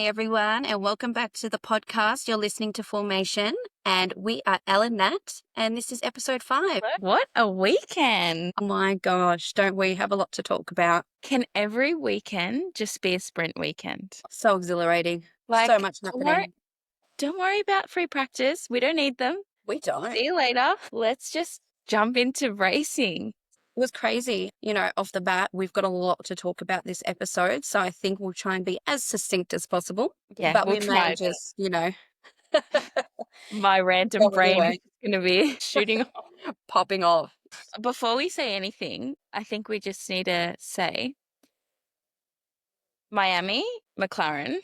Hey everyone, and welcome back to the podcast. You're listening to Formation, and we are Elle and Nat, and this is episode 5. What a weekend. Oh my gosh, don't we have a lot to talk about? Can every weekend just be a sprint weekend? So exhilarating. So much happening. Don't worry about free practice. We don't need them. We don't. See you later. Let's just jump into racing. It was crazy. Off the bat, we've got a lot to talk about this episode, so I think we'll try and be as succinct as possible. Yeah, but we'll we try may that. just, My random Go brain anyway. is going to be shooting off. popping off. Before we say anything, I think we just need to say Miami, McLaren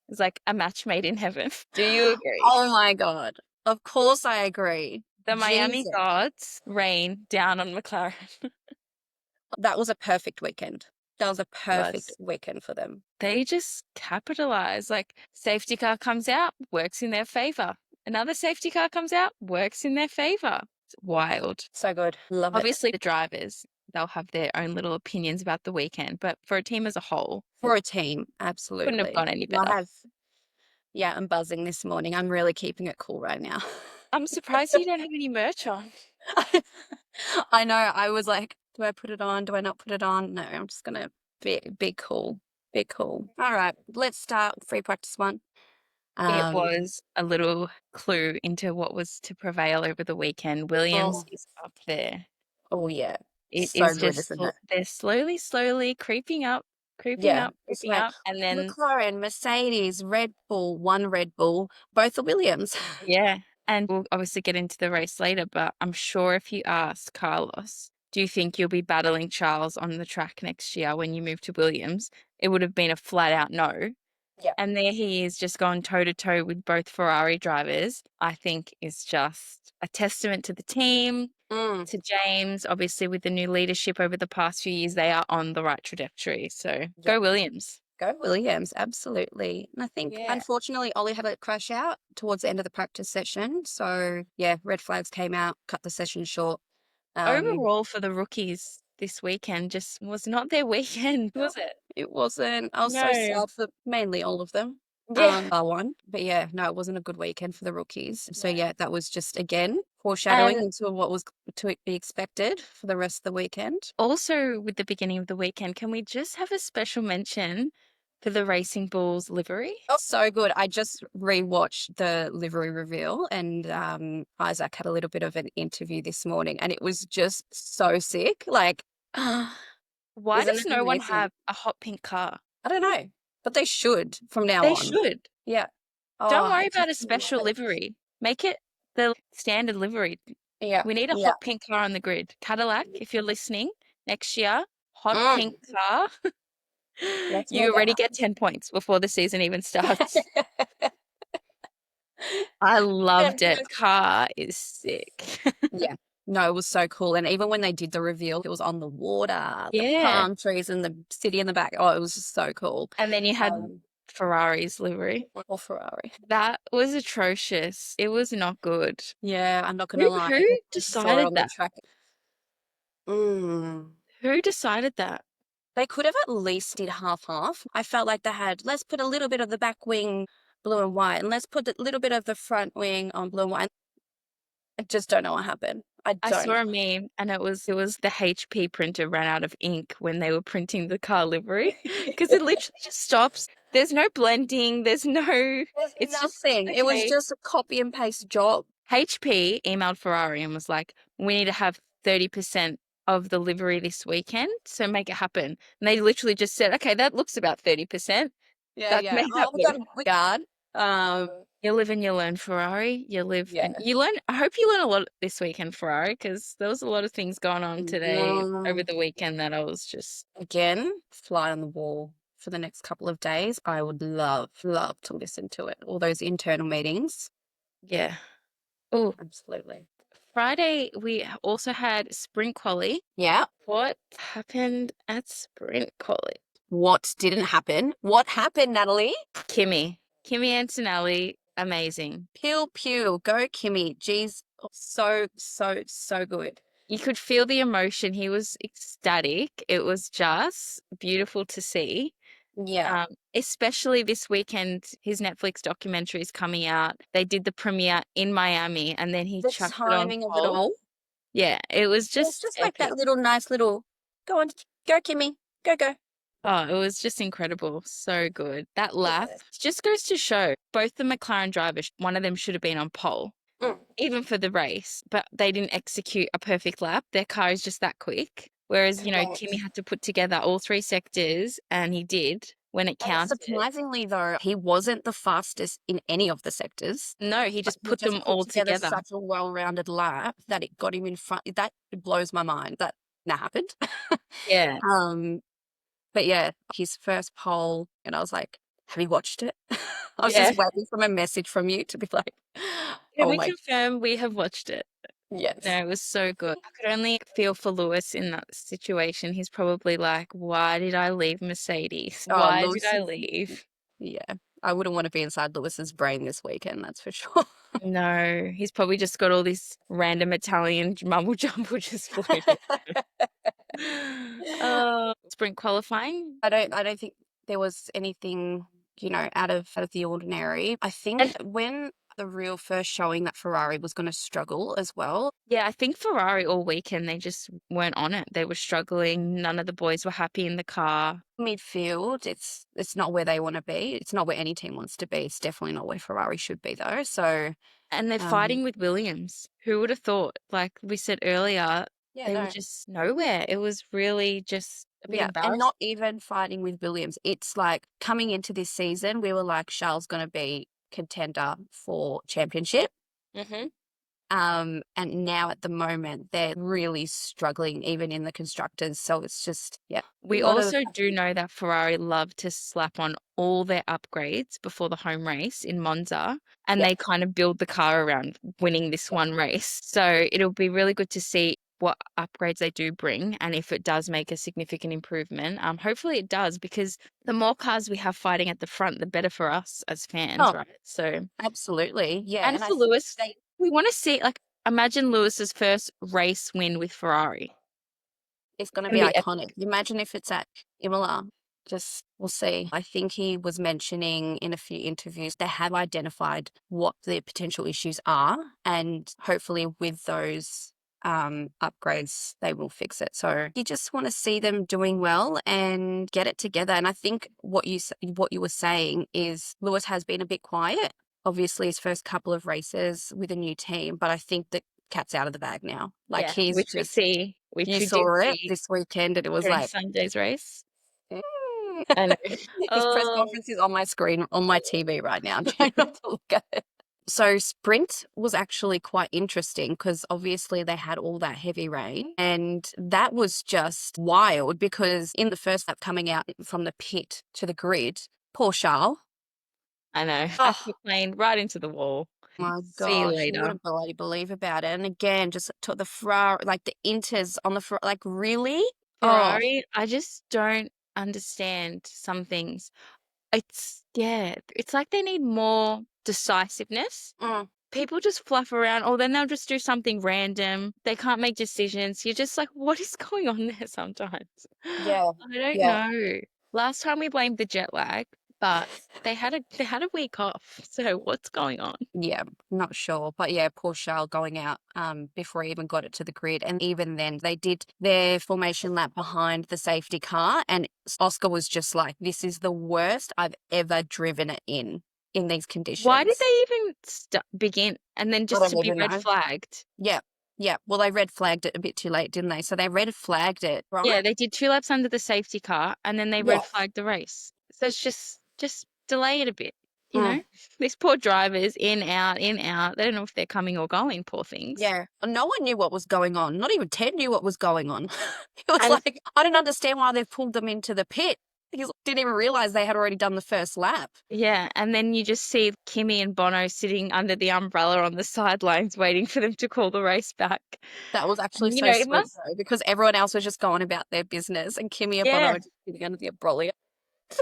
is like a match made in heaven. Do you agree? Oh my God. Of course I agree. The Miami Jesus. gods rain down on McLaren. That was a perfect weekend. That was a perfect Was. weekend for them. They just capitalize. Like, safety car comes out, works in their favor. Another safety car comes out, works in their favor. It's wild. So good. Love it. Obviously, the drivers, they'll have their own little opinions about the weekend, but for a team as a whole, For a team, absolutely. couldn't have gone any better. I'm buzzing this morning. I'm really keeping it cool right now. I'm surprised you don't have any merch on. I know. I was like, do I put it on? Do I not put it on? No, I'm just going to be cool. Be cool. All right, let's start with free practice 1. It was a little clue into what was to prevail over the weekend. Williams is up there. Oh, yeah. It So is good, just, isn't it? they're slowly creeping up, It's like and then McLaren, Mercedes, Red Bull, one Red Bull, both are Williams. yeah, and we'll obviously get into the race later, but I'm sure if you ask Carlos, do you think you'll be battling Charles on the track next year when you move to Williams? It would have been a flat out no. Yeah. And there he is, just gone toe to toe with both Ferrari drivers. I think is just a testament to the team, to James. Obviously, with the new leadership over the past few years, they are on the right trajectory. So go Williams. Go Williams, absolutely. And I think, unfortunately, Ollie had a crash out towards the end of the practice session. So, red flags came out, cut the session short. Overall, for the rookies this weekend, just was not their weekend, was it? It wasn't. I was so No. sad for mainly all of them. Yeah. Bar one. But no, it wasn't a good weekend for the rookies. So that was just, again, foreshadowing into what was to be expected for the rest of the weekend. Also, with the beginning of the weekend, can we just have a special mention for the Racing Bulls livery? Oh, so good. I just rewatched the livery reveal, and Isaac had a little bit of an interview this morning, and it was just so sick. Like, why isn't does it no one amazing? have a hot pink car? I don't know, but they should from now They on. should. Yeah. Don't Oh, worry I about a just love special it. livery. Make it the standard livery. Yeah. We need a hot pink car on the grid. Cadillac, if you're listening, next year, hot pink car. You already get 10 points before the season even starts. I loved it. Car is sick. Yeah. No, it was so cool. And even when they did the reveal, it was on the water, the palm trees and the city in the back. Oh, it was just so cool. And then you had Ferrari's livery. Or Ferrari. That was atrocious. It was not good. Yeah, I'm not going to lie. Who decided that? Who decided that? They could have at least did half-half. I felt like they had, let's put a little bit of the back wing blue and white, and let's put a little bit of the front wing on blue and white. I just don't know what happened. I saw a meme, and it was the HP printer ran out of ink when they were printing the car livery, because it literally just stops. There's no blending. It's nothing. just, okay. It was just a copy and paste job. HP emailed Ferrari and was like, we need to have 30% of the livery this weekend, so make it happen. And they literally just said, okay, that looks about 30%. Yeah. Regard. You live and you learn, Ferrari. You live and you learn. I hope you learn a lot this weekend, Ferrari, because there was a lot of things going on today over the weekend that I was just fly on the wall for the next couple of days. I would love to listen to it. All those internal meetings. Yeah. Oh, absolutely. Friday, we also had Sprint Quali. Yeah. What happened at Sprint Quali? What didn't happen? What happened, Natalie? Kimi Antonelli, amazing. Pew, pew. Go, Kimi. Geez, so good. You could feel the emotion. He was ecstatic. It was just beautiful to see. Yeah. Especially this weekend, his Netflix documentary is coming out. They did the premiere in Miami and then he The chucked it on timing of it pole. all. Yeah, it was It was just just like that epic. little nice little, go on, go Kimmy, go, go. Oh, it was just incredible. So good. That lap Yeah. just goes to show both the McLaren drivers, one of them should have been on pole, Mm. even for the race, but they didn't execute a perfect lap. Their car is just that quick. Whereas, Kimi Correct. had to put together all 3 sectors and he did when it And counted. surprisingly, though, he wasn't the fastest in any of the sectors, No, he but just he put just them put all together together. such a well-rounded lap that it got him in front. That blows my mind that that happened. Yeah. um, but yeah, his first pole, and I was like, "Have you watched it?" I was Yeah. just waiting for a message from you to be like, Can "Oh we my, confirm we have watched it? No, yes." it was so good. I could only feel for Lewis in that situation. He's probably like, "Why did I leave Mercedes? Oh, Why did Lewis I is, leave?" yeah. I wouldn't want to be inside Lewis's brain this weekend, that's for sure. No, he's probably just got all this random Italian mumble jumble just floating. Sprint qualifying. I don't think there was anything, out of the ordinary. I think And when the real first showing that Ferrari was going to struggle as well, yeah, I think Ferrari all weekend, they just weren't on it. They were struggling. None of the boys were happy in the car. midfield, it's not where they want to be. It's not where any team wants to be. It's definitely not where Ferrari should be though. So, And they're um, fighting with Williams. Who would have thought? Like we said earlier, yeah, they were no. just nowhere. It was really just a bit Yeah, and embarrassing. not even fighting with Williams. It's like coming into this season, we were like, Charles going to be contender for championship. Hmm. And now at the moment, they're really struggling, even in the constructors. So it's just, yeah, a We lot of, also do know that Ferrari love to slap on all their upgrades before the home race in Monza, and yeah, they kind of build the car around winning this one race. So it'll be really good to see what upgrades they do bring and if it does make a significant improvement. Hopefully it does, because the more cars we have fighting at the front, the better for us as fans, oh, right? So, absolutely. Yeah. and And I for think Lewis, we want to see, like, imagine Lewis's first race win with Ferrari. it's going to It's be gonna be iconic. Imagine if it's at Imola. Just, we'll see. I think he was mentioning in a few interviews they have identified what the potential issues are, and hopefully with those upgrades, they will fix it. So you just want to see them doing well and get it together. And I think what you were saying is Lewis has been a bit quiet. Obviously, his first couple of races with a new team, but I think the cat's out of the bag now. Like Yeah, he's which we just, see, which you we did saw it see this weekend, and it was during like, Sunday's race. mm. I know. His press Oh, conference is on my screen, on my TV right now. I'm trying not to look at it. So Sprint was actually quite interesting because obviously they had all that heavy rain, and that was just wild because in the first lap coming out from the pit to the grid, poor Charles. I know. Oh Aquaplane right into the wall. my See you gosh, you later. wouldn't bloody believe about it. And again, just took the Ferrari, like the Inters on the like really? Oh, Ferrari, I just don't understand some things. Yeah, it's like they need more decisiveness. mm, People just fluff around, or then they'll just do something random. They can't make decisions. You're just like, what is going on there sometimes? yeah, I don't yeah. know. Last time we blamed the jet lag, but they had a week off. So what's going on? Yeah, not sure. But yeah, poor Charles going out before he even got it to the grid. And even then, they did their formation lap behind the safety car. And Oscar was just like, this is the worst I've ever driven it in these Why did conditions. they even begin and then I just to don't be even red know. flagged? Yeah, yeah. Well, they red flagged it a bit too late, didn't they? So they red flagged it, Yeah, right? they did 2 laps under the safety car and then they red Yeah. flagged the race. So it's just delay it a bit, you Mm, know? These poor drivers in, out, in, out. They don't know if they're coming or going, poor things. yeah. No one knew what was going on. Not even Ted knew what was going on. It was And like, I don't understand why they've pulled them into the pit. He didn't even realize they had already done the first lap. yeah, and then you just see Kimi and Bono sitting under the umbrella on the sidelines waiting for them to call the race back. That was actually And, so it sweet must, though, because everyone else was just going about their business and Kimi and Bono yeah. were just sitting under the umbrella.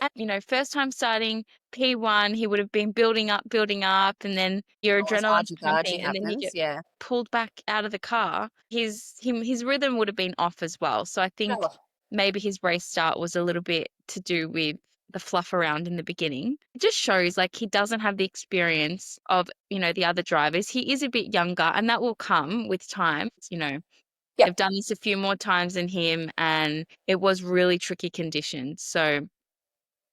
And, first time starting P1, he would have been building up, and then your Oh, it's adrenaline's argy-bargy pumping, and then you happens, get yeah. pulled back out of the car. His rhythm would have been off as well. So I think Oh, maybe his race start was a little bit to do with the fluff around in the beginning. It just shows like he doesn't have the experience of, the other drivers. He is a bit younger, and that will come with time. Yep. They've done this a few more times than him, and it was really tricky conditions. So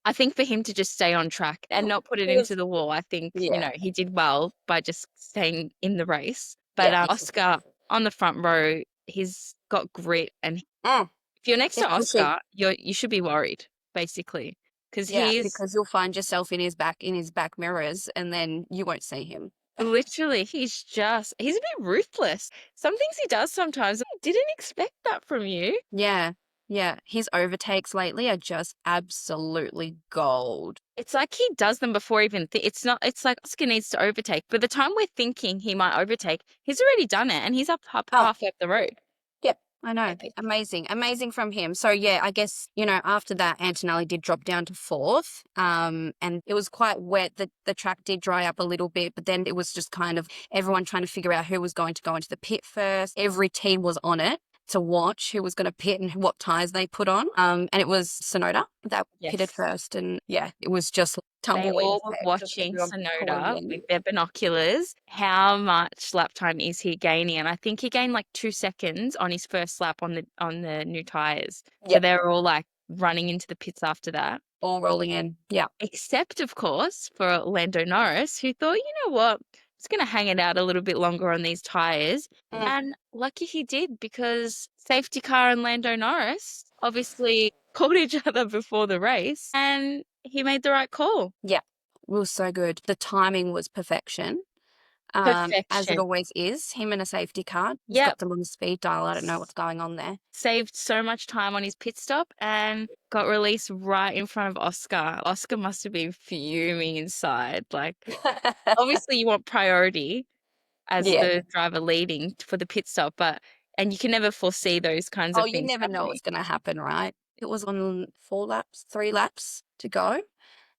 I think for him to just stay on track and not put it He into was, the wall, I think, yeah, he did well by just staying in the race. But yeah. Oscar on the front row, he's got grit, and Mm, if you're next he's to pushy. Oscar, you should be worried, basically, because Yeah, he's because you'll find yourself in his back mirrors, and then you won't see him. literally, he's a bit ruthless. Some things he does sometimes, I didn't expect that from you. Yeah, yeah. His overtakes lately are just absolutely gold. It's like he does them before even it's like Oscar needs to overtake. By the time we're thinking he might overtake, he's already done it and he's up Oh, halfway up the road. yep, I know. Epic. Amazing, amazing from him. So yeah, I guess, after that, Antonelli did drop down to fourth. And it was quite wet. The track did dry up a little bit, but then it was just kind of everyone trying to figure out who was going to go into the pit first. Every team was on it to watch who was going to pit and what tires they put on. And it was Sonoda that pitted Yes. first. And yeah, it was just They tumbleweed all were effect of watching everyone pulling Sonoda with in. their binoculars. How much lap time is he gaining? And I think he gained like 2 seconds on his first lap on the new tires. So Yep, they were all like running into the pits after that. all rolling in. Yeah. Except, of course, for Lando Norris, who thought, you know what, it's going to hang it out a little bit longer on these tyres. Mm. And lucky he did, because safety car and Lando Norris obviously called each other before the race, and he made the right call. Yeah. It was so good. The timing was perfection. As it Perfection. always is. Him and a safety car. He's Yep. got them on the speed dial. I don't know what's going on there. Saved so much time on his pit stop and got released right in front of Oscar. Oscar must have been fuming inside. Like, obviously, you want priority as Yeah. the driver leading for the pit stop, and you can never foresee those kinds Oh, of you things never know happening. what's going to happen, right? It was on 3 laps to go.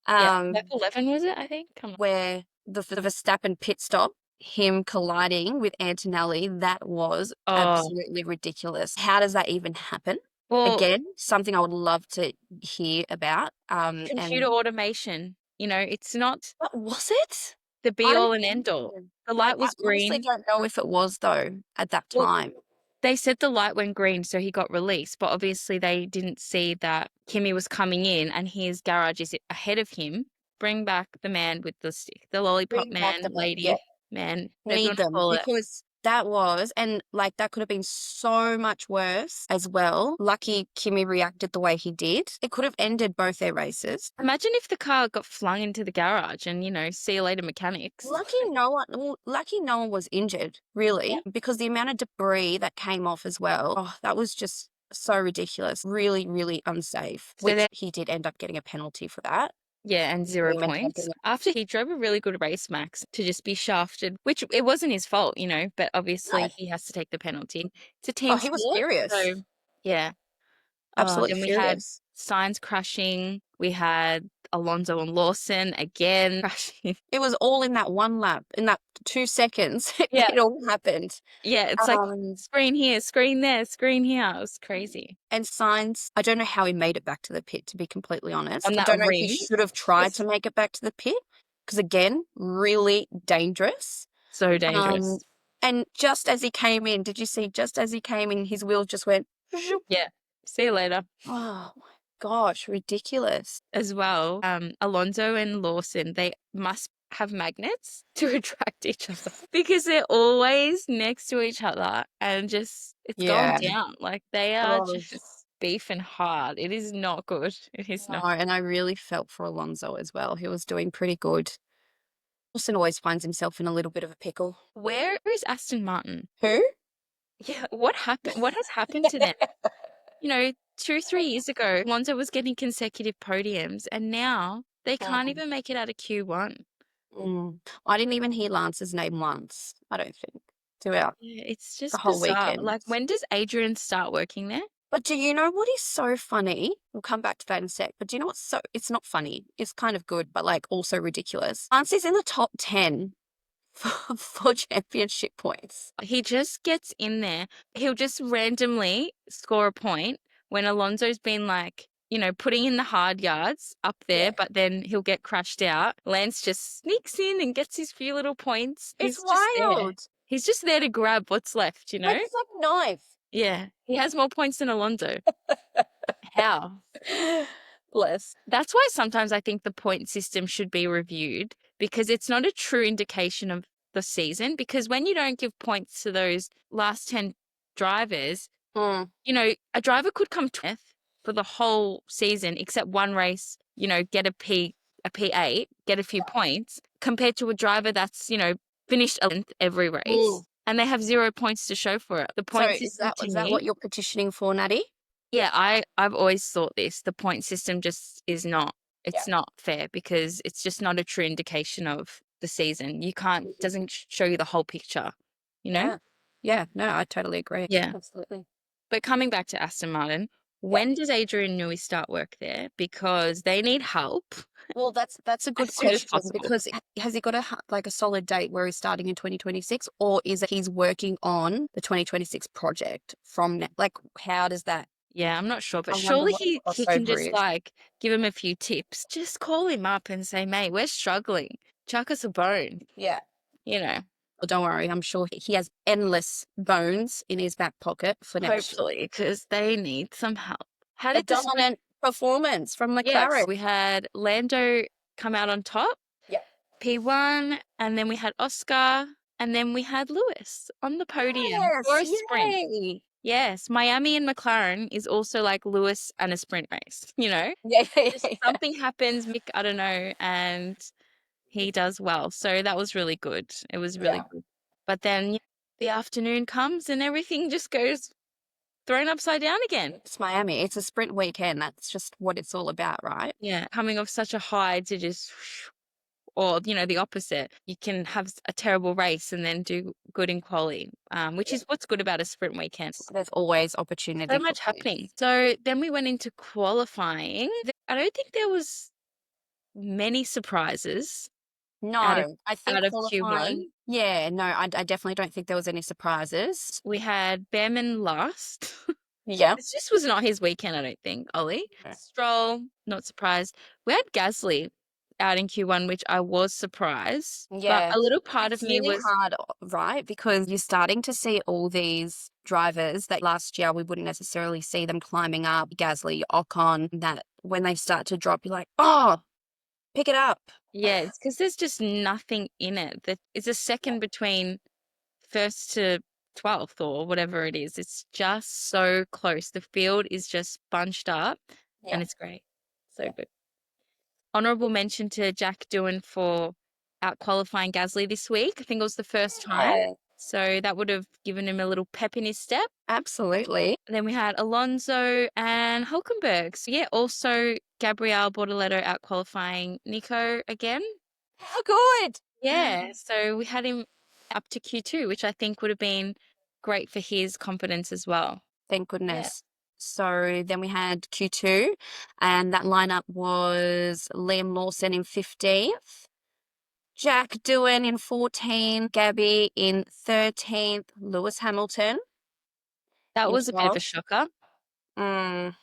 Yeah, lap Um, 11 was it, I think? Come on. where the Verstappen pit stop, him colliding with Antonelli, that was Oh, absolutely ridiculous. How does that even happen? well, Again, something I would love to hear about. computer And automation, it's not what was it? the I be don't all and end all. know. The I light was honestly green. don't know if it was though at that Well, time. they said the light went green, so he got released, but obviously they didn't see that Kimi was coming in and his garage is ahead of him. Bring back the man with the stick, the lollipop Bring back the man, man. Yeah, lady, man, whatever you need want to them call it. because that was, and like that could have been so much worse as well. Lucky Kimi reacted the way he did. It could have ended both their races. Imagine if the car got flung into the garage and, see you later, mechanics. Lucky no one was injured, really, because the amount of debris that came off as well. Oh, that was just so ridiculous. Really, really unsafe. So Which then, he did end up getting a penalty for that. yeah, and 0 Him ended up points. getting After he drove a really good race, Max, to just be shafted, which it wasn't his fault, but no. obviously he has to take the penalty. It's a Oh, team he was sport. furious. So, yeah. Absolutely Then we had furious. Signs crashing. We had Alonso and Lawson again crashing. It was all in that one lap, in that 2 seconds. Yeah. It all happened. Yeah, it's like Um, screen here, screen there, screen here. It was crazy. and Sainz, I don't know how he made it back to the pit, to be completely honest. On I that don't know if he ring. should have tried to make it back to the pit because, again, really dangerous. So dangerous. Um, and just as he came in, did you see, just as he came in, his wheels just went, zoop. Yeah. See you later. Oh my gosh, ridiculous. As well, Alonso and Lawson, they must have magnets to attract each other because they're always next to each other and just it's going Yeah. down. Like they are Oh, just beefing hard. It is not good. It is no, not. and I really felt for Alonso as well. He was doing pretty good. Wilson always finds himself in a little bit of a pickle. Where is Aston Martin? Who? Yeah, what happened? What has happened to them? 2, 3 years ago, Alonso was getting consecutive podiums, and now they can't even make it out of Q1. I didn't even hear Lance's name once, I don't think, throughout Yeah, it's the just whole bizarre. weekend. Like, when does Adrian start working there? But do you know what is so funny? We'll come back to that in a sec. But do you know what's it's not funny. It's kind of good, but like also ridiculous. Lance is in the top 10 for championship points. He just gets in there. He'll just randomly score a point when Alonso's been like putting in the hard yards up there, Yeah. but then he'll get crashed out. Lance just sneaks in and gets his few little points. It's He's just there. wild. He's just there to grab what's left, Like it's like a knife. Yeah. He has more points than Alonso. How? Bless. That's why sometimes I think the point system should be reviewed, because it's not a true indication of the season. Because when you don't give points to those last 10 drivers, a driver could come 20th for the whole season, except one race, get a P8, get a few points, compared to a driver that's, finished 11th every race and they have 0 points to show for it. The point system is that what you're petitioning for, Natty? Yeah, I've always thought this. The point system just is not, it's not fair, because it's just not a true indication of the season. You can't, doesn't show you the whole picture, Yeah, no, I totally agree. Yeah. Absolutely. But coming back to Aston Martin, when does Adrian Newey start work there? Because they need help. Well, that's a good As soon as question, possible. because has he got a solid date where he's starting in 2026, or is it he's working on the 2026 project from now? Like, how does that? Yeah, I'm not sure, but I wonder surely what he the can crossover just is. give him a few tips. Just call him up and say, mate, we're struggling. Chuck us a bone. Yeah. Well, don't worry, I'm sure he has endless bones in his back pocket for next year. Hopefully, because they need some help. How A did the dominant performance from McLaren. Yes, we had Lando come out on top. Yeah. P1, and then we had Oscar, and then we had Lewis on the podium for a sprint. Yay. Yes, Miami and McLaren is also like Lewis and a sprint race, Yeah. Just something happens, Mick, I don't know, and he does well. So that was really good. It was really good. But then the afternoon comes and everything just goes thrown upside down again. It's Miami. It's a sprint weekend. That's just what it's all about, right? Yeah, coming off such a high to just, or the opposite. You can have a terrible race and then do good in quali, which is what's good about a sprint weekend. There's always opportunity. So much happening. So then we went into qualifying. I don't think there was many surprises. No, I think out of qualifying. Q1. Yeah, no, I definitely don't think there was any surprises. We had Behrman last. Yeah. This just was not his weekend, I don't think, Ollie. Okay. Stroll, not surprised. We had Gasly out in Q1, which I was surprised. Yeah. But a little part of It's me really was hard, right? Because you're starting to see all these drivers that last year we wouldn't necessarily see them climbing up. Gasly, Ocon, that when they start to drop, you're like, oh, pick it up. Yeah, it's because there's just nothing in it. It's a second between first to 12th or whatever it is. It's just so close. The field is just bunched up and it's great. So good. Honourable mention to Jack Doohan for out qualifying Gasly this week. I think it was the first time. So that would have given him a little pep in his step. Absolutely. And then we had Alonso and Hulkenberg. So yeah, also Gabriel Bortoleto out qualifying Nico again. How good. Yeah, so we had him up to Q2, which I think would have been great for his confidence as well. Thank goodness. So then we had Q2, and that lineup was Liam Lawson in 15th, Jack Doohan in 14th, Gabby in 13th, Lewis Hamilton. That was a bit of a shocker. Mm.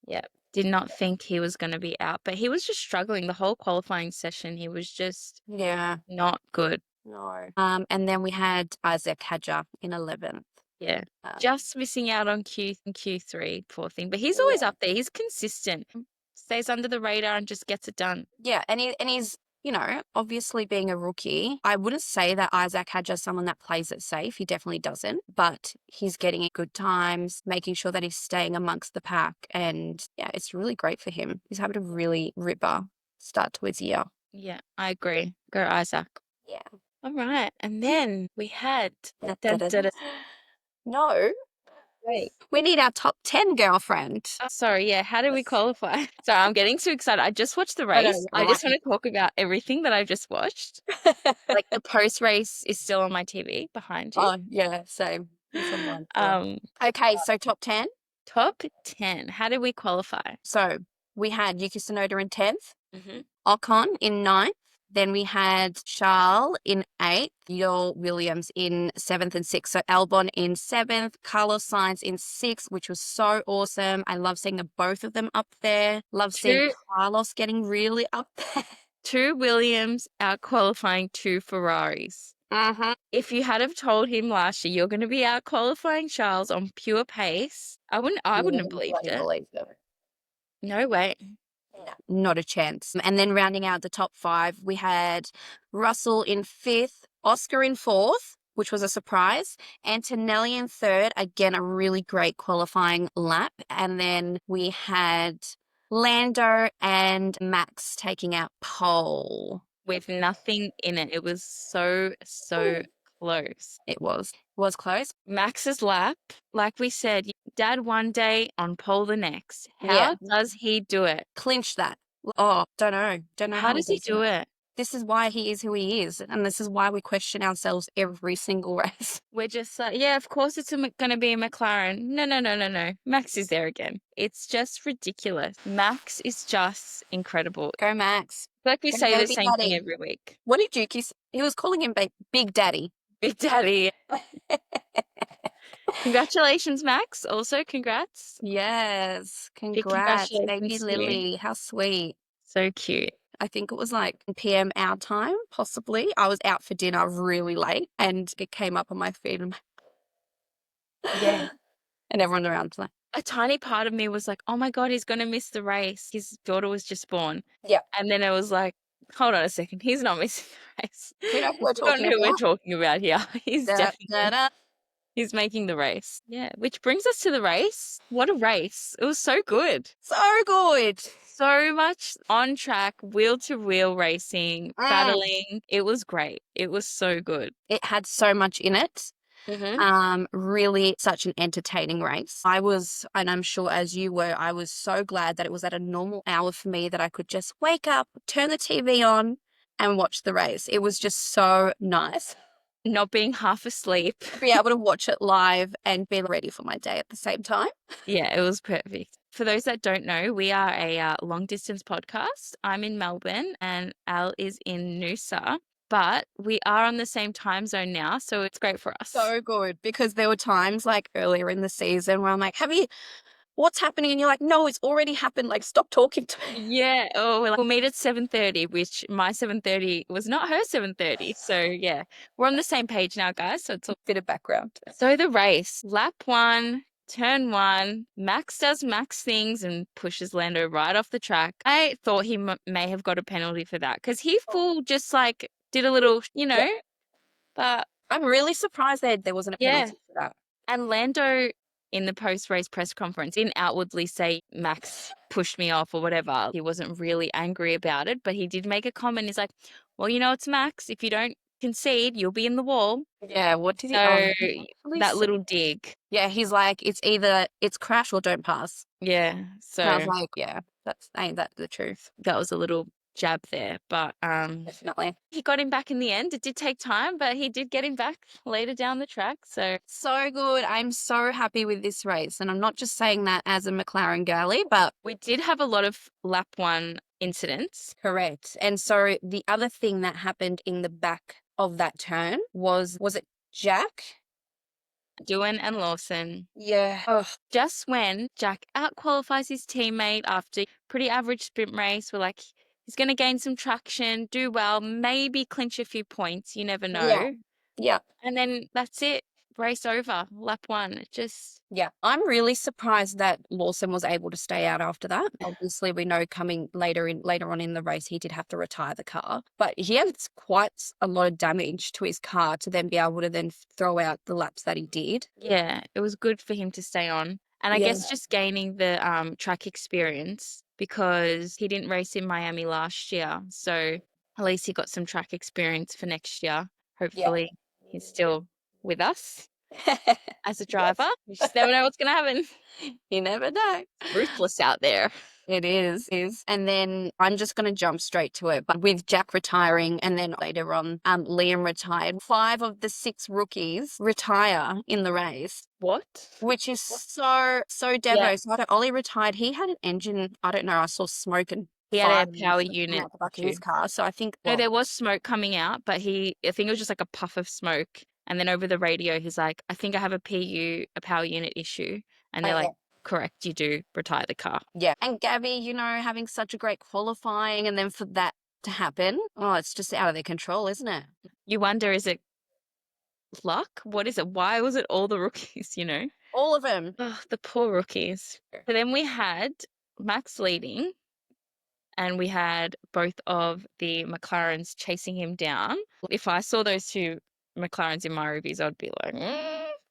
Yeah, did not think he was going to be out, but he was just struggling the whole qualifying session. He was just not good. No. And then we had Isaac Hadjar in 11th. Yeah, just missing out on Q3, poor thing. But he's always up there. He's consistent, stays under the radar and just gets it done. Yeah, and he's, obviously being a rookie, I wouldn't say that Isaac Hadjar's someone that plays it safe. He definitely doesn't. But he's getting good times, making sure that he's staying amongst the pack. And yeah, it's really great for him. He's having a really ripper start to his year. Yeah, I agree. Go Isaac. Yeah. All right. And then we had... No. Wait. We need our top 10, girlfriend. Oh, sorry, yeah. How did we qualify? Sorry, I'm getting too excited. I just watched the race. I just want to talk about everything that I've just watched. Like the post-race is still on my TV behind you. Oh, yeah, same. Okay, so top 10? Top 10. How did we qualify? So we had Yuki Tsunoda in 10th, Ocon in 9th, Then we had Charles in 8th, Yul Williams in 7th and 6th. So Albon in 7th, Carlos Sainz in 6th, which was so awesome. I love seeing the both of them up there. Love seeing Two Carlos getting really up there. two Williams out qualifying two Ferraris. If you had have told him last year you're going to be out qualifying Charles on pure pace, I wouldn't have believed it. No way. No, not a chance. And then rounding out the top 5, we had Russell in 5th, Oscar in 4th, which was a surprise, Antonelli in 3rd, again, a really great qualifying lap. And then we had Lando and Max taking out pole. With nothing in it. It was so close. It was close. Max's lap, like we said, Dad one day, on pole the next. How does he do it? Clinch that. Oh, don't know. How does he do it? This is why he is who he is. And this is why we question ourselves every single race. We're just like, yeah, of course it's going to be a McLaren. No. Max is there again. It's just ridiculous. Max is just incredible. Go Max. Like we say the same thing every week. What did Yuki say? He was calling him Big Daddy. Big Daddy. Congratulations, Max. Also, congrats. Yes. Congrats. Baby Lily. How sweet. So cute. I think it was like PM our time, possibly. I was out for dinner really late and it came up on my feed. And yeah. And everyone around was like, a tiny part of me was like, oh my God, he's going to miss the race. His daughter was just born. Yeah. And then it was like, hold on a second. He's not missing the race. We know who we're talking about here. He's definitely... He's making the race. Yeah, which brings us to the race. What a race. It was so good. So good. So much on track, wheel-to-wheel racing, battling. It was great. It was so good. It had so much in it. Really such an entertaining race. I was, and I'm sure as you were, I was so glad that it was at a normal hour for me that I could just wake up, turn the TV on and watch the race. It was just so nice. Not being half asleep. Be able to watch it live and be ready for my day at the same time. Yeah, it was perfect. For those that don't know, we are a long distance podcast. I'm in Melbourne and Al is in Noosa, but we are on the same time zone now, so it's great for us. So good, because there were times like earlier in the season where I'm like, what's happening? And you're like, no, it's already happened. Like, stop talking to me. Yeah. Oh, we'll meet at 7:30, which my 7:30 was not her 7:30. So yeah, we're on the same page now, guys. So it's a bit of background. So the race, lap 1, turn 1, Max does Max things and pushes Lando right off the track. I thought he may have got a penalty for that because he full just like did a little, but I'm really surprised that there wasn't a penalty for that. And Lando, in the post-race press conference, didn't outwardly say Max pushed me off or whatever. He wasn't really angry about it, but he did make a comment. He's like, well, it's Max. If you don't concede, you'll be in the wall. Yeah, what did he that little dig. Yeah, he's like, it's either it's crash or don't pass. Yeah. So and I was like, yeah, ain't that the truth. That was a little jab there, but definitely he got him back in the end. It did take time, but he did get him back later down the track. So good. I'm so happy with this race, and I'm not just saying that as a McLaren girly, but we did have a lot of lap 1 incidents. Correct. And so the other thing that happened in the back of that turn was it Jack? Doohan and Lawson. Yeah. Ugh. Just when Jack outqualifies his teammate after pretty average sprint race, we're like, he's going to gain some traction, do well, maybe clinch a few points. You never know. Yeah. And then that's it. Race over. Lap 1. Yeah. I'm really surprised that Lawson was able to stay out after that. Obviously, we know coming later on in the race, he did have to retire the car. But he had quite a lot of damage to his car to then be able to then throw out the laps that he did. Yeah. It was good for him to stay on. And I guess just gaining the track experience, because he didn't race in Miami last year. So at least he got some track experience for next year. Hopefully he's still with us as a driver. You just never know what's going to happen. You never know. Ruthless out there. It is. And then I'm just going to jump straight to it. But with Jack retiring and then later on Liam retired, 5 of the 6 rookies retire in the race. What? Which is so Devo. So Ollie retired. He had an engine, I don't know, I saw smoke and He had a firing power coming unit out the back of issue. his car. So I think, No, well, there was smoke coming out, but I think it was just like a puff of smoke. And then over the radio, he's like, I think I have a power unit issue. And they're yeah. like, correct, you do, retire the car. Yeah. And Gabby, having such a great qualifying and then for that to happen, oh, it's just out of their control, isn't it? You wonder, is it luck? What is it? Why was it all the rookies, All of them. Oh, the poor rookies. So then we had Max leading, and we had both of the McLarens chasing him down. If I saw those two McLarens in my reviews, I'd be like,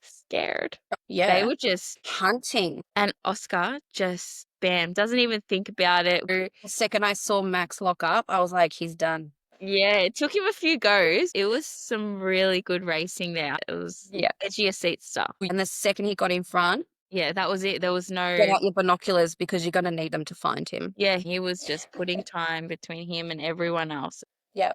scared. They Yeah. were just Hunting. and Oscar just bam, doesn't even think about it. The second I saw Max lock up, I was like, he's done. Yeah, it took him a few goes. It was some really good racing there. It was edge of your seat stuff. And the second he got in front, Yeah, that was it. There was get no out your binoculars because you're going to need them to find him. Yeah, he was just putting time between him and everyone else. Yeah.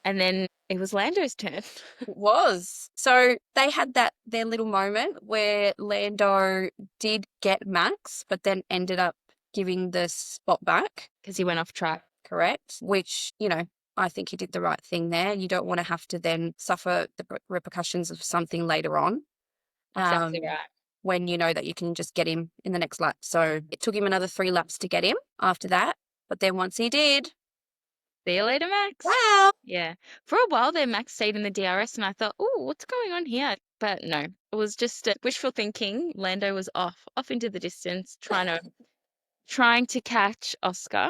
And then it was Lando's turn. It was. So they had their little moment where Lando did get Max, but then ended up giving the spot back. Because he went off track. Correct. Which, I think he did the right thing there. You don't want to have to then suffer the repercussions of something later on. Exactly right. When you know that you can just get him in the next lap. So it took him another 3 laps to get him after that. But then once he did, see you later, Max. wow. Yeah. For a while there, Max stayed in the DRS and I thought, oh, what's going on here? But no, it was just wishful thinking. Lando was off into the distance, trying to catch Oscar.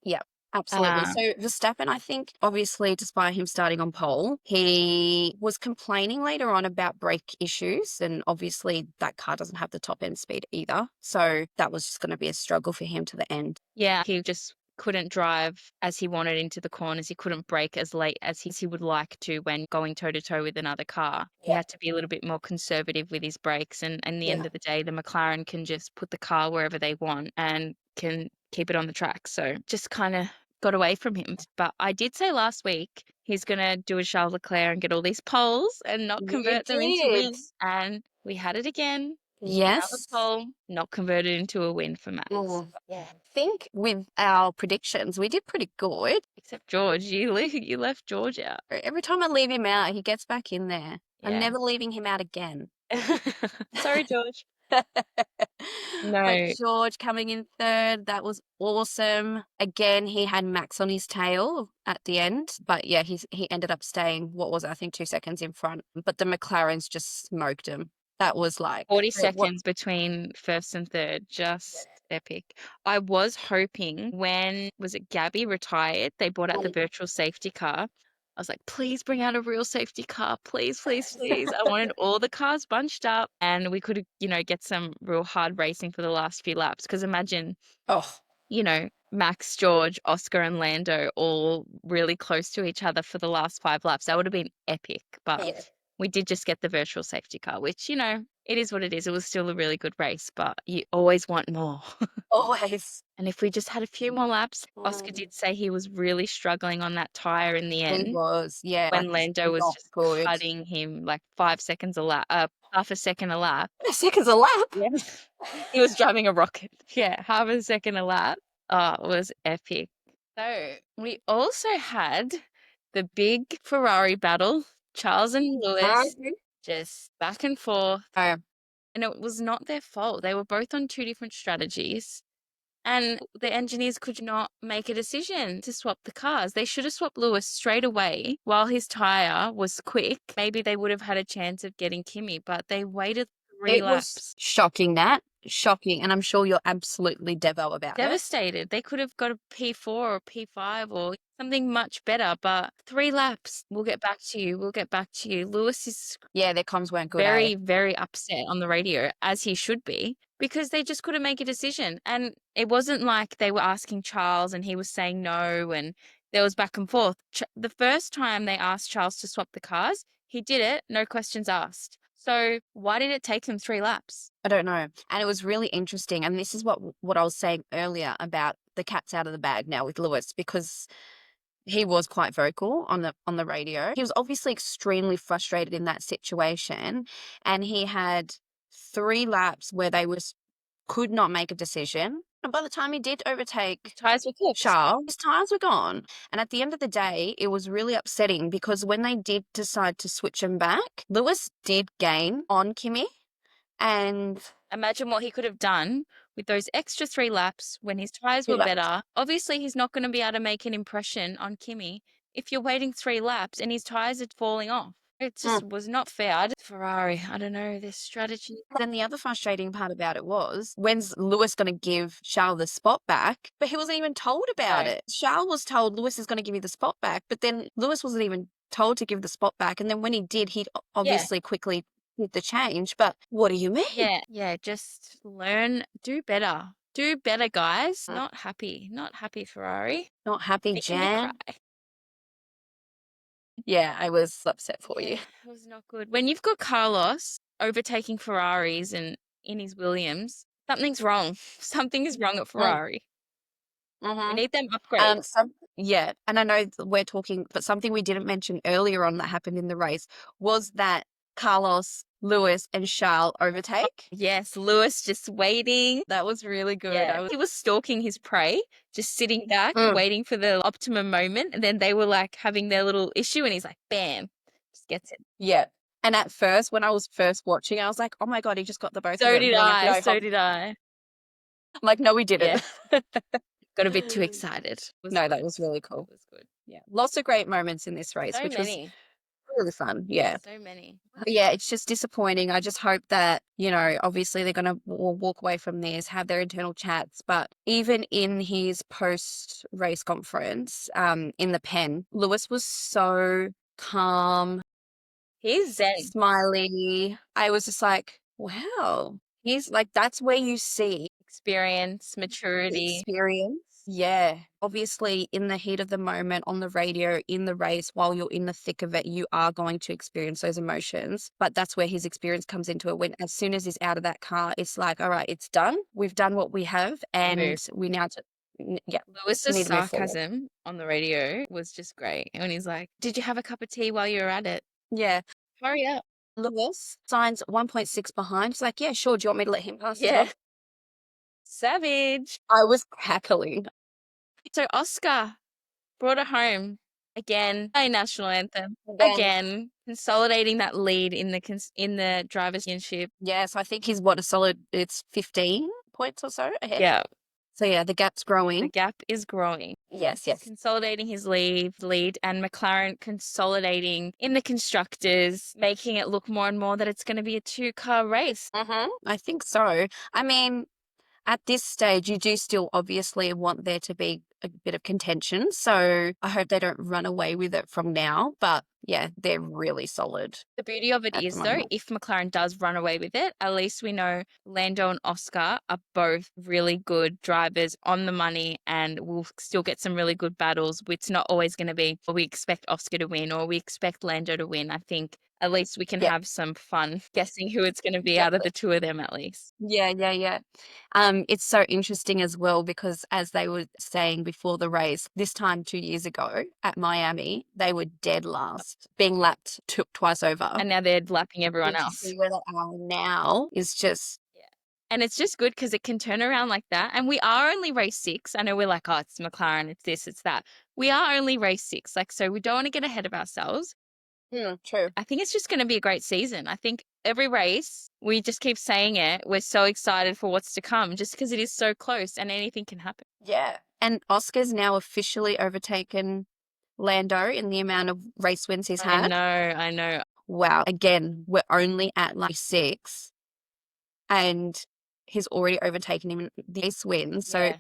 Yeah, absolutely. So Verstappen, I think, obviously, despite him starting on pole, he was complaining later on about brake issues. And obviously that car doesn't have the top end speed either. So that was just going to be a struggle for him to the end. Yeah, he just couldn't drive as he wanted into the corners. He couldn't brake as late as he would like to when going toe-to-toe with another car. He had to be a little bit more conservative with his brakes. And at the end of the day, the McLaren can just put the car wherever they want and can keep it on the track. So just kind of got away from him. But I did say last week he's going to do a Charles Leclerc and get all these poles and not convert them into wins. And we had it again. Yes. Pole, not converted into a win for Max. Yeah. I think with our predictions, we did pretty good. Except George, you left George out. Every time I leave him out, he gets back in there. Yeah. I'm never leaving him out again. Sorry, George. No. But George coming in third, that was awesome. Again, he had Max on his tail at the end. But yeah, he ended up staying, what was it, I think 2 seconds in front. But the McLarens just smoked him. That was like 40 seconds between first and third. Just epic. I was hoping when, was it Gabby retired, they brought out the virtual safety car. I was like, please bring out a real safety car. Please, please, please. I wanted all the cars bunched up and we could, get some real hard racing for the last few laps. Because imagine, Max, George, Oscar and Lando all really close to each other for the last 5 laps. That would have been epic. But we did just get the virtual safety car, which, it is what it is. It was still a really good race, but you always want more. Always. And if we just had a few more laps, Oscar did say he was really struggling on that tyre in the end. He was, yeah. When Lando was just cutting him like 5 seconds a lap, half a second a lap. Seconds a lap? Yeah. He was driving a rocket. Yeah, half a second a lap. Oh, it was epic. So we also had the big Ferrari battle. Charles and Lewis just back and forth. And it was not their fault. They were both on 2 different strategies. And the engineers could not make a decision to swap the cars. They should have swapped Lewis straight away while his tyre was quick. Maybe they would have had a chance of getting Kimi, but they waited 3 laps. Was shocking, Nat. Shocking. And I'm sure you're absolutely devo about it. Devastated. They could have got a P4 or P5 or something much better, but 3 laps. We'll get back to you. We'll get back to you. Lewis is their comms weren't good. Very, very upset on the radio, as he should be, because they just couldn't make a decision. And it wasn't like they were asking Charles and he was saying no and there was back and forth. The first time they asked Charles to swap the cars, he did it, no questions asked. So why did it take them 3 laps? I don't know. And it was really interesting. And this is what I was saying earlier about the cat's out of the bag now with Lewis, because he was quite vocal on the radio. He was obviously extremely frustrated in that situation. And he had 3 laps where they could not make a decision. And by the time he did overtake Tyres were cooked. Charles, his tyres were gone. And at the end of the day, it was really upsetting because when they did decide to switch him back, Lewis did gain on Kimi. And Imagine what he could have done with those extra 3 laps when his tyres two were laps. better. Obviously, he's not going to be able to make an impression on Kimi if you're waiting 3 laps and his tyres are falling off. It just was not fair. Ferrari, I don't know, their strategy. Then the other frustrating part about it was, when's Lewis going to give Charles the spot back? But he wasn't even told about No. it. Charles was told Lewis is going to give you the spot back, but then Lewis wasn't even told to give the spot back. And then when he did, he obviously quickly did the change. But what do you mean? Yeah, just learn, do better. Do better, guys. Not happy. Not happy, Ferrari. Not happy, Making me Jan. cry. Yeah, I was upset for you. It was not good. When you've got Carlos overtaking Ferraris and in his Williams, something's wrong. Something is wrong at Ferrari. We need them upgrades. Yeah, and I know we're talking, but something we didn't mention earlier on that happened in the race was that Carlos, Lewis, and Charles overtake. Yes, Lewis just waiting. That was really good. Yeah. He was stalking his prey, just sitting back, waiting for the optimum moment. And then they were like having their little issue, and he's like, bam, just gets it. Yeah. And at first, when I was first watching, I was like, oh my God, he just got the both of So them. did But I'm like, I. "No, So Hob-" did I. I'm like, no, we didn't. Yeah. Got a bit too excited. No, that was really cool. It was good. Yeah. Lots of great moments in this race, So which many. was really fun. Yeah. So many. But yeah, it's just disappointing. I just hope that, you know, obviously they're going to walk away from this, have their internal chats. But even in his post-race conference, in the pen, Lewis was so calm, He's zen. smiley. I was just like, wow. He's like, that's where you see Experience, maturity. experience. Yeah. Obviously, in the heat of the moment, on the radio, in the race, while you're in the thick of it, you are going to experience those emotions. But that's where his experience comes into it. When as soon as he's out of that car, it's like, all right, it's done. We've done what we have, and we now Lewis's need to move forward. sarcasm on the radio was just great. And he's like, did you have a cup of tea while you were at it? Yeah. Hurry up. Lewis signs 1.6 behind. He's like, yeah, sure. Do you want me to let him pass? Yeah. Savage. I was cackling. So Oscar brought it home again. A national anthem again, consolidating that lead in the drivers' championship. Yes, I think he's what, a solid. It's 15 points or so ahead. Yeah. So yeah, the gap's growing. The gap is growing. Yes. Consolidating his lead, and McLaren consolidating in the constructors, making it look more and more that it's going to be a 2-car race. I think so. I mean, at this stage, you do still obviously want there to be a bit of contention. So I hope they don't run away with it from now. But yeah, they're really solid. The beauty of it is, though, if McLaren does run away with it, at least we know Lando and Oscar are both really good drivers on the money, and we'll still get some really good battles. It's not always going to be, we expect Oscar to win or we expect Lando to win. I think at least we can have some fun guessing who it's going to be out of the two of them, at least. Yeah. It's so interesting as well because as they were saying before the race, this time 2 years ago at Miami, they were dead last, being lapped twice over. And now they're lapping everyone else. To see where they are now is just... And it's just good because it can turn around like that. And we are only race 6. I know we're like, oh, it's McLaren, it's this, it's that. We are only race 6. So we don't want to get ahead of ourselves. True. I think it's just going to be a great season. I think every race, we just keep saying it. We're so excited for what's to come just because it is so close and anything can happen. Yeah. And Oscar's now officially overtaken Lando in the amount of race wins he's had. I know. Wow. Again, we're only at like 6 and he's already overtaken him in the race wins. So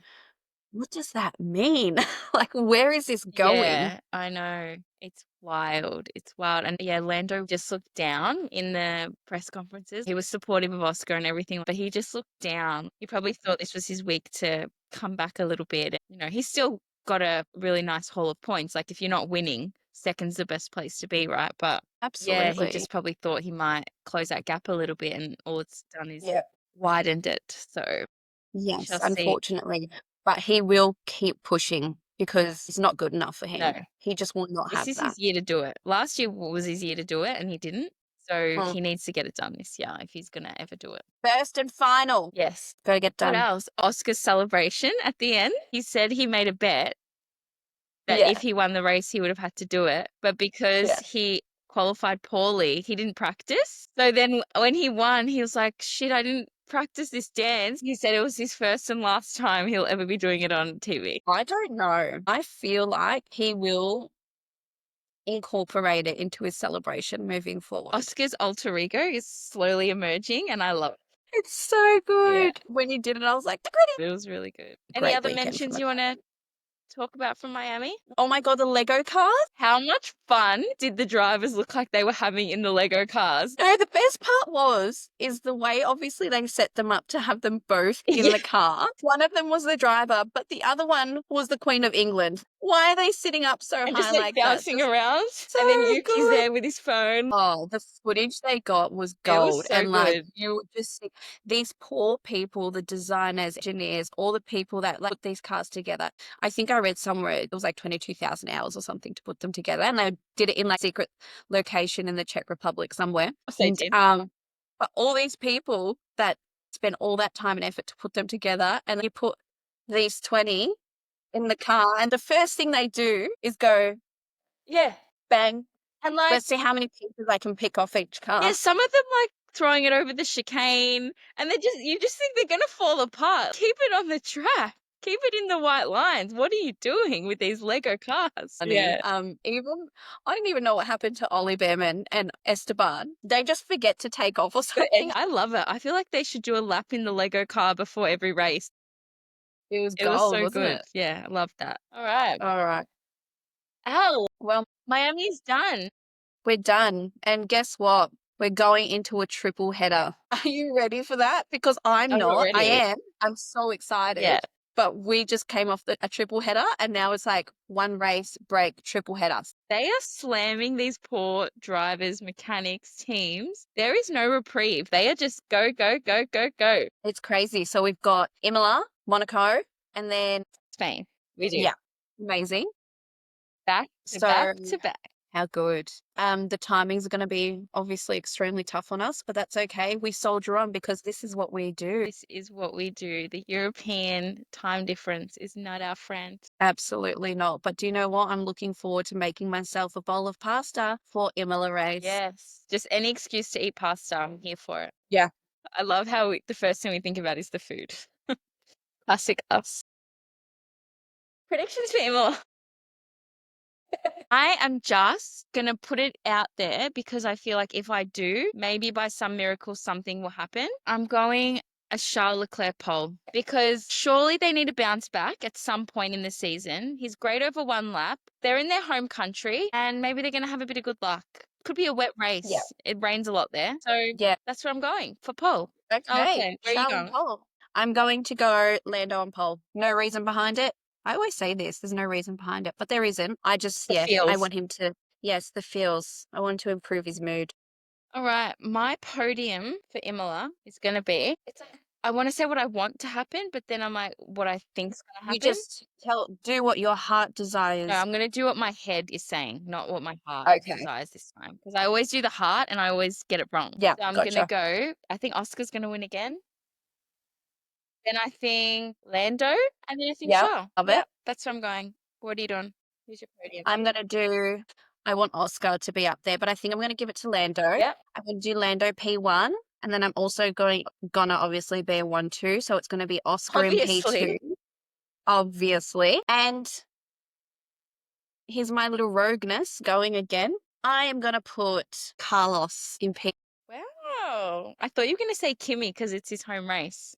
what does that mean? Like, where is this going? Yeah, I know. It's wild. It's wild. And yeah, Lando just looked down in the press conferences. He was supportive of Oscar and everything, but he just looked down. He probably thought this was his week to come back a little bit. You know, he's still got a really nice haul of points. Like, if you're not winning, second's the best place to be, right? But absolutely, yeah, he just probably thought he might close that gap a little bit, and all it's done is widened it. So yes, unfortunately. But he will keep pushing because it's not good enough for him. No. He just will not have that. This is his year to do it. Last year was his year to do it and he didn't. So he needs to get it done this year if he's gonna ever do it. First and final. Yes. Gotta get What done. else? Oscar's celebration at the end. He said he made a bet that Yeah. if he won the race, he would have had to do it. But because Yeah. he qualified poorly, he didn't practice. So then when he won, he was like, shit, I didn't practice this dance. He said it was his first and last time he'll ever be doing it on TV. I don't know. I feel like he will incorporate it into his celebration moving forward. Oscar's alter ego is slowly emerging and I love it. It's so good. When you did it, I was like, It was really good. Any great other weekend for mentions my you want to talk about from Miami? Oh my God, the Lego cars. How much fun did the drivers look like they were having in the Lego cars? No, the best part is the way obviously they set them up to have them both in the car. One of them was the driver, but the other one was the Queen of England. Why are they sitting up so And high just like like bouncing that? around. So And then Yuki's good. there with his phone. Oh, the footage they got was It was gold. so And like good. you just see these poor people, the designers, engineers, all the people that like put these cars together. I think I read somewhere it was like 22,000 hours or something to put them together. And they did it in like secret location in the Czech Republic somewhere. Yes, they And did. but all these people that spent all that time and effort to put them together, and you put these 20 in the car, and the first thing they do is go Yeah. bang. And like, Let's see how many pieces I can pick off each car. yeah, some of them like throwing it over the chicane and you just think they're going to fall apart. Keep it on the track. Keep it in the white lines. What are you doing with these Lego cars? Yeah. Even I didn't even know what happened to Ollie Behrman and Esteban. They just forget to take off or something. I love it. I feel like they should do a lap in the Lego car before every race. It was It was gold, so wasn't good. it? Yeah, I love that. All right. All right. Al, Well, Miami's done. we're done. And guess what? We're going into a triple header. Are you ready for that? Because I'm I'm not not. I ready. am. I'm so excited. Yeah. But we just came off a triple header, and now it's like one race, break, triple header. They are slamming these poor drivers, mechanics, teams. There is no reprieve. They are just go, go, go, go, go. It's crazy. So we've got Imola, Monaco, and then Spain. We do. yeah, amazing. Back to back to back. How good. The timings are going to be obviously extremely tough on us, but that's okay. We soldier on because this is what we do. This is what we do. The European time difference is not our friend. Absolutely not. But do you know what? I'm looking forward to making myself a bowl of pasta for Imola race. Yes. Just any excuse to eat pasta. I'm here for it. Yeah. I love how the first thing we think about is the food. Classic us. Predictions for Imola. I am just going to put it out there because I feel like if I do, maybe by some miracle something will happen. I'm going a Charles Leclerc pole because surely they need to bounce back at some point in the season. He's great over one lap. They're in their home country and maybe they're going to have a bit of good luck. Could be a wet race. Yeah. It rains a lot there. So Yeah. that's where I'm going for pole. Okay. Where are you Charles going? pole. I'm going to go Lando on pole. No reason behind it. I always say this, there's no reason behind it, but there isn't. I just, I feels. want him to, yes, the feels. I want to improve his mood. All right. My podium for Imola is going to be, I want to say what I want to happen, but then I'm like, what I think's going to happen. You just do what your heart desires. No, I'm going to do what my head is saying, not what my heart desires this time. Because I always do the heart and I always get it wrong. Yeah, So I'm going to go, I think Oscar's going to win again. Then I think Lando, and then I think Charles. Love it. That's where I'm going. What are you doing? Who's your podium? I want Oscar to be up there, but I think I'm going to give it to Lando. Yep. I'm going to do Lando P1, and then I'm also gonna obviously be a 1-2, so it's going to be Oscar in P2. Obviously. And here's my little rogueness going again. I am going to put Carlos in P. Wow. I thought you were going to say Kimi because it's his home race.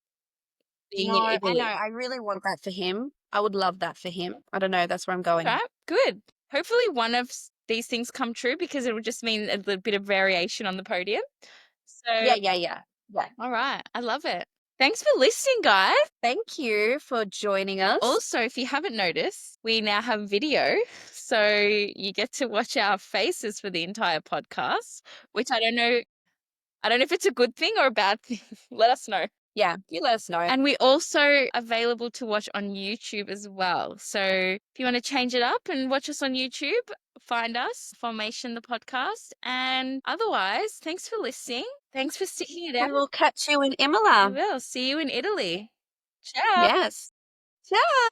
Being No, in Italy. I know. I really want that for him. I would love that for him. I don't know. That's where I'm going. Okay, good. Hopefully one of these things come true because it would just mean a little bit of variation on the podium. So Yeah. All right. I love it. Thanks for listening, guys. Thank you for joining us. Also, if you haven't noticed, we now have video. So you get to watch our faces for the entire podcast, which I don't know if it's a good thing or a bad thing. Let us know. Yeah, you let us know. And we also available to watch on YouTube as well. So if you want to change it up and watch us on YouTube, find us, Formation the podcast. And otherwise, thanks for listening. Thanks for sticking it out. We will catch you in We Imola. will. See you in Italy. Ciao. Yes. Ciao.